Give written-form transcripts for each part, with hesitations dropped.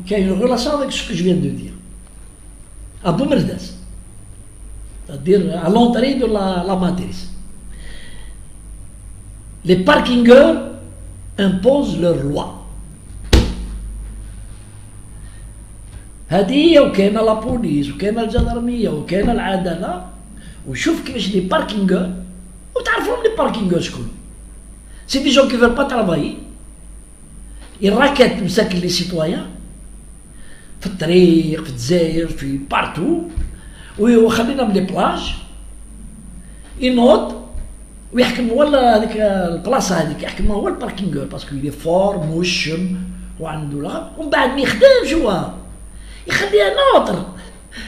qui a une relation avec ce que je viens de dire. À Boumerdas, c'est-à-dire à l'entrée de la matrice. Les parkingeurs imposent leurs lois. هذه وكاين لا بوليس وكاين الجدرميه وكاين العداله وشوف كيفاش لي باركينغور وتعرفون لي باركينغور شكون سي دي جون كي فيل با ترافايي يراكات مساكن لي سيتويان في الطريق في الجزائر في بارتو وخلينا من لي بلاج ينوض ويحكم ولا هذيك البلاصه هذيك يحكم هو الباركينغور باسكو يلي فور موشم وعنده لا ومن بعد ما يخدمش هو يخليها ناطر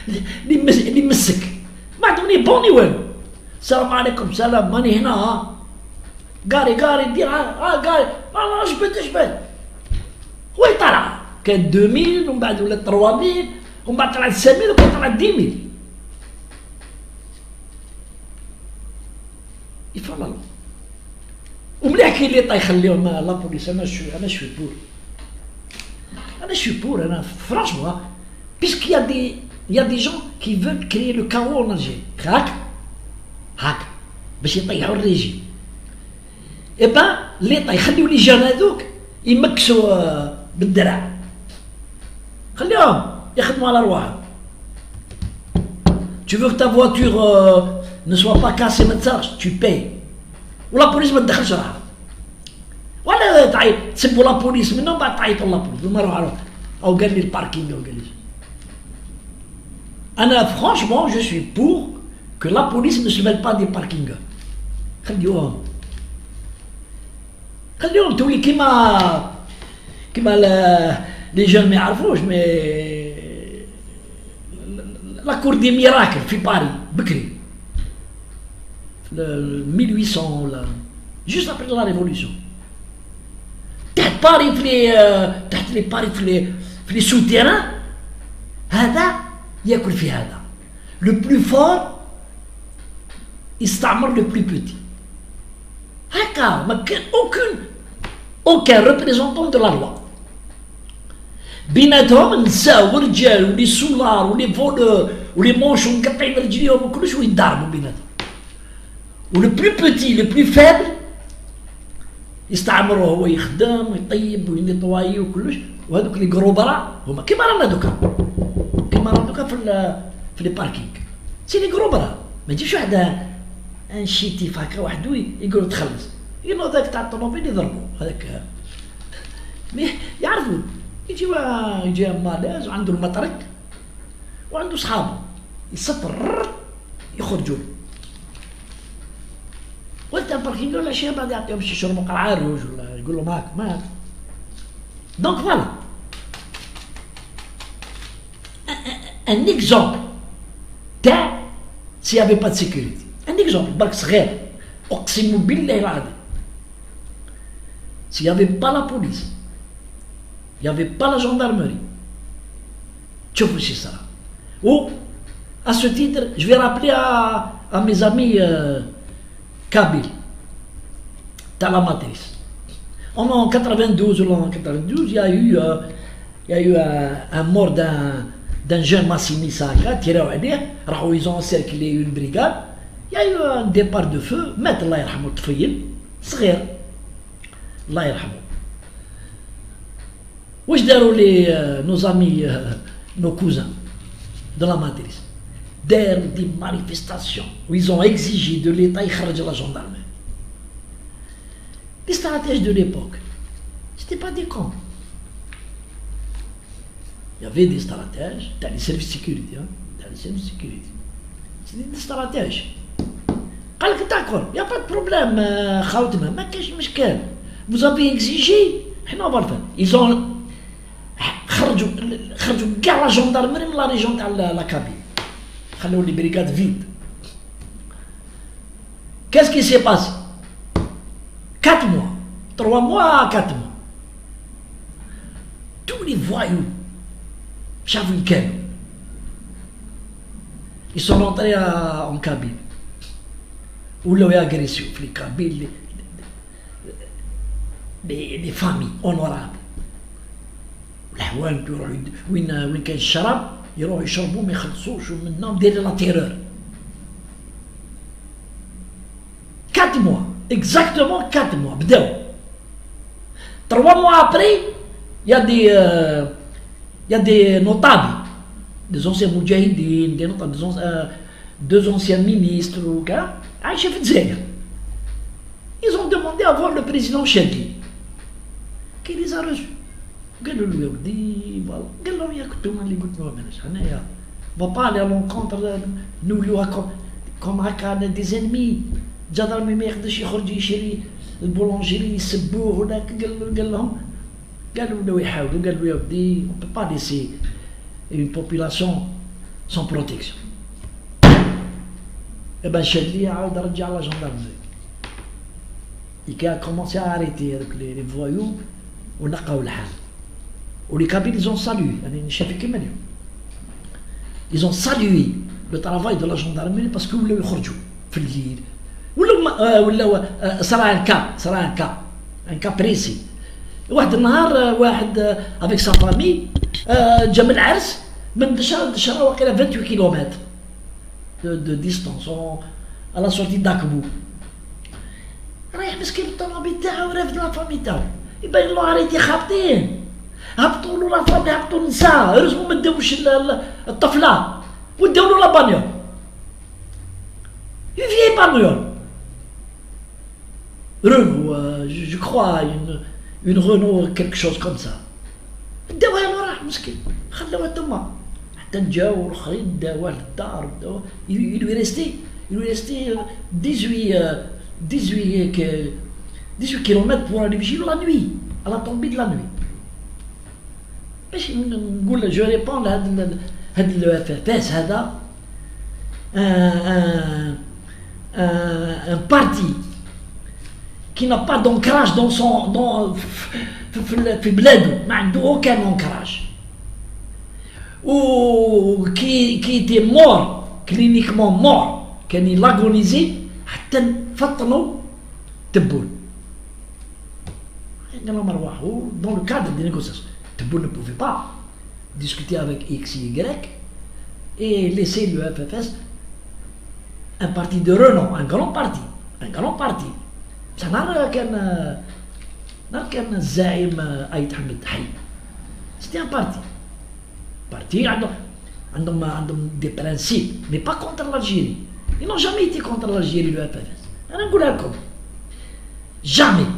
اللي يمسك ما عندوني بوني والو السلام عليكم سلام ماني هنا قاري دير قاري انا جبد هو يطلع كان 2000 ومن بعد ولا 3000 ومن بعد طلعت 5000 ومن بعد طلعت 10000 يفهم ومليح كي اللي يخليهم لا بوليس انا شوي بور انا فرانشمون puisqu'il y a des gens qui veulent créer le chaos en Algérie هاك باش يطيحوا الريجيم إبا اللي يخليو لي جان هذوك يمكسوا بالدرع خليهم يخدموا على رواحهم tu veux que ta voiture ne soit pas cassée ما تسرقش tu payes ولا بوليس ما تدخلش راحة ولا تعيط تسبوا لا بوليس منهم بعد تعيطوا لا بوليس وما روح او قال لي الباركينغ او قال لي انا franchement je suis pour que la police ne se mêle pas des parkings خليوهم تولي كيما لي جون ما يعرفوش مي لا كور دي ميراكل في باري بكري 1800 ولا juste après la révolution تحت باري تحت لي باري في لي سوتيران هذا ياكل في هذا لو بلو فور يستعمر لو بلو بوتي هكا ما كان aucun représentant de la loi بيناتهم النساء والرجال ولي سولار ولي فولور ولي مونشون مقطعين رجليهم وكلش ويتضاربوا بيناتهم ولو بلو بوتي لو بلو فابل يستعمروا هو يخدم ويطيب وينيطواي وكلش وهذوك لي غروبرا هما كيما رانا دوكا في لي باركينغ سي لي غروبرا ما تجيش واحد انشيتي هكا وحدو يقولوا تخلص ينوض ذاك تاع الطوموبيل يضربوا هذاك يعرفوا يجي مالاز وعنده المطرق وعنده صحابه يسطر يخرجوا وانت الباركينغ ولا شي بعد يعطيهم شي شرمق عاروج ولا يقول له ماك دونك فوالا ان اكزومبل تاع سي يافي با دو سيكوريتي ان اكزومبل برك صغير اقسم بالله العظيم s'il n'y avait pas la police, il n'y avait pas la gendarmerie, tu vois c'est ça. Ou, à ce titre, je vais rappeler à mes amis kabyles, dans la matrice. En 92 ou en 92, il y a eu un mort d'un jeune Massimi Saka, tiré au Hadir, ils ont encerclé une brigade, il y a eu un départ de feu, maître Allah yarhamou tfayil, صغير الله يرحمه واش داروا لي نو زامي نو كوزان دو لا ماتريس داروا دي مانيفيستاسيون و ils ont exigé de l'état يخرج لا جندرمير les stratèges de l'époque c'était pas des cons il y avait des stratèges dans les services de sécurité c'était des stratèges قال لك داكور يا با دو بروبليم خاوتنا ما كاينش مشكل vous avez exigé حنا بارفان ils ont خرجوا كاع لا جوندارمري من لا ريجون تاع لا كابيل خلوا لي بريغاد فيد qu'est-ce qui s'est passé 4 mois 3 mois 4 mois tous les voyous شافوا كانوا ils sont rentrés en Kabylie ولاو ياغريسيو في الكابيل les familles honorables الحوانت يروحوا وين كاين الشراب يروحوا يشربوا ما يخلصوش ومنهم داير لا تيرور. 4 mois exactement 4 mois بداو. 3 mois après il y a des notables, des anciens moudjahidines, des notables, deux anciens ministres ou quoi, عايشين في الجزائر. Ils ont demandé à voir le président Chadli qui les a reçus. قالوا له يا ودي فوالا، قال لهم ياك انتوما اللي قلت لهم انا حنايا با aller à l'encontre نولوها كوم هكا دي زانمي. جدرمي ما يقدرش يخرج يشري البولونجيري يسبوه هناك. قالوا له يحاولوا، قالوا يا ودي on peut pas laisser une population sans protection. Et ben Chadli عاود رجع la gendarmerie et qui a commencé à arrêter avec les voyous ونقاو الحال. ولي كابين ils ont salué، أنا شافي كيما اليوم ils ont salué le travail de la gendarmerie parce que ولاو يخرجوا في الليل ولاو صرا ان كا بريسي. واحد النهار واحد افيك سا فامي جا من العرس من دشرة واقيلا 28 كيلومتر دو ديستونس على سورتي داكبو، رايح مسكين بالطوموبيل تاعو رافد لا فامي تاعو، يبين له عريتي خابطين، هبطوا له لا فامي، هبطوا النساء، هرزمو ما داوش الطفله وداو له لا بانيول، une vieille bagnole Renault, je crois une Renault quelque chose comme ça. داوها له راح مسكين، خلوها تما حتى جاو الاخرين داوها للدار. il lui restait 18 kilomètres pour aller vigiler la nuit, à la tombée de la nuit. باش نقول جو ريبون لهاد لو اف اف اس هذا un parti qui n'a pas d'ancrage dans son في بلاده، ما عنده aucun ancrage ou qui était mort cliniquement mort، كان يلاغونيزي حتى فطنوا تبون. قال لهم ارواحوا dans le cadre des négociations. Tebboune ne pouvait pas discuter avec X, Y et laisser le FFS, un parti de renom, un grand parti. Ça n'a qu'un Zaïm Aït Hamid Hay. C'était un parti عندهم des principes, mais pas contre l'Algérie. Ils n'ont jamais été contre l'Algérie, le FFS. أنا نقولها لكم jamais.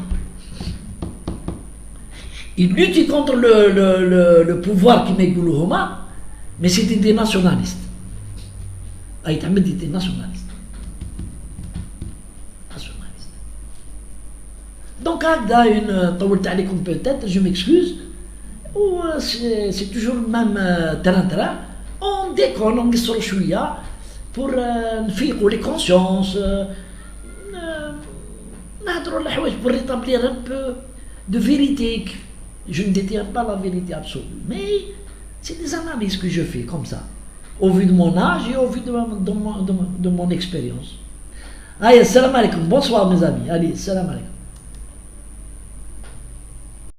Ils luttent contre le pouvoir qui m'égoule Homa, mais c'était des nationalistes. Aït Hamid était nationaliste. Donc, طولت عليكم peut-être, je m'excuse, ou c'est toujours le même terrain. On déconne, on قصر شوية pour نفيقوا les consciences, نهضروا على الحوايج pour rétablir un peu de vérité. Je ne détiens pas la vérité absolue, mais c'est des analyses que je fais comme ça, au vu de mon âge et au vu de mon expérience. Allez, salam alaikum, bonsoir mes amis, allez, salam alaikum.